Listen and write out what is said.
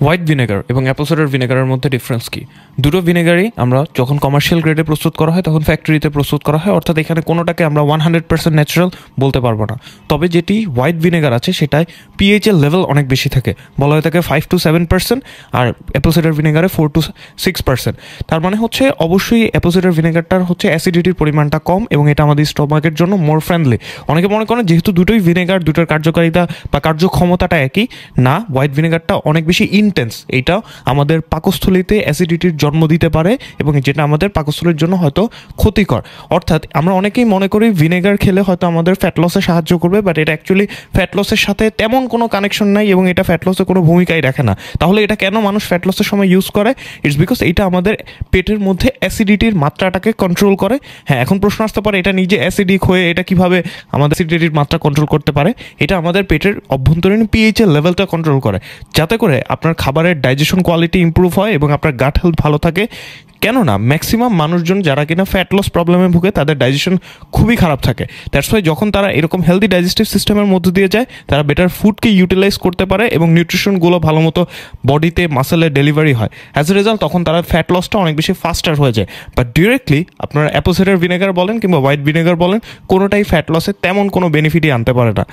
White vinegar এবং Apple cider ভিনেগারের মধ্যে difference কি? দুটো ভিনেগারই আমরা যখন কমার্শিয়াল গ্রেডে প্রস্তুত করা হয় তখন ফ্যাক্টরিতে প্রস্তুত করা হয়, অর্থাৎ এখানে কোনোটাকে আমরা 100% ন্যাচারাল বলতে পারবো না। তবে যেটি হোয়াইট ভিনেগার আছে সেটায় পিএইচ এর লেভেল অনেক বেশি থাকে, বলা হয়ে থাকে 5 to 7%, আর অ্যাপল সাইডার ভিনেগারে 4 to 6%। তার মানে হচ্ছে অবশ্যই অ্যাপল সাইডার ভিনেগারটার হচ্ছে অ্যাসিডিটির পরিমাণটা কম এবং এটা আমাদের স্টমাকের জন্য মোর ফ্রেন্ডলি। অনেকে মনে করেন যেহেতু দুটোই ভিনেগার, দুটোর কার্যকারিতা বা কার্যক্ষমতাটা একই, না, হোয়াইট ভিনেগারটা অনেক বেশি ইনটেন্স। এটা আমাদের পাকস্থলীতে অ্যাসিডিটির জন্ম দিতে পারে এবং যেটা আমাদের পাকস্থলীর জন্য হয়তো ক্ষতিকর। অর্থাৎ আমরা অনেকেই মনে করি ভিনেগার খেলে হয়তো আমাদের ফ্যাট লসে সাহায্য করবে, বাট এটা অ্যাকচুয়ালি ফ্যাট লসের সাথে তেমন কোনো কানেকশন নাই এবং এটা ফ্যাট লসে কোনো ভূমিকাই রাখে না। তাহলে এটা কেন মানুষ ফ্যাট লসের সময় ইউজ করে? ইটস বিকজ এটা আমাদের পেটের মধ্যে অ্যাসিডিটির মাত্রাটাকে কন্ট্রোল করে। হ্যাঁ, এখন প্রশ্ন আসতে পারে এটা নিজে অ্যাসিডিক হয়ে এটা কিভাবে আমাদের অ্যাসিডিটির মাত্রা কন্ট্রোল করতে পারে? এটা আমাদের পেটের অভ্যন্তরীণ পিএইচ এর লেভেলটা কন্ট্রোল করে, যাতে করে আপনার খাবারের ডাইজেশন কোয়ালিটি ইম্প্রুভ হয় এবং আপনার গাট হেলথ ভালো থাকে। কেননা ম্যাক্সিমাম মানুষজন যারা কিনা ফ্যাট লস প্রবলেমে ভুগে তাদের ডাইজেশন খুবই খারাপ থাকে। দ্যাটস ওয়াই যখন তারা এরকম হেলদি ডাইজেস্টিভ সিস্টেমের মধ্যে দিয়ে যায়, তারা বেটার ফুডকে ইউটিলাইজ করতে পারে এবং নিউট্রিশনগুলো ভালো মতো বডিতে মাসেলে ডেলিভারি হয়। অ্যাজ এ রেজাল্ট তখন তারা ফ্যাট লসটা অনেক বেশি ফাস্টার হয়ে যায়। বাট ডিরেক্টলি আপনার অ্যাপল সাইডার ভিনেগার বলেন কিংবা হোয়াইট ভিনেগার বলেন, কোনোটাই ফ্যাট লসে তেমন কোনো বেনিফিটই আনতে পারে না।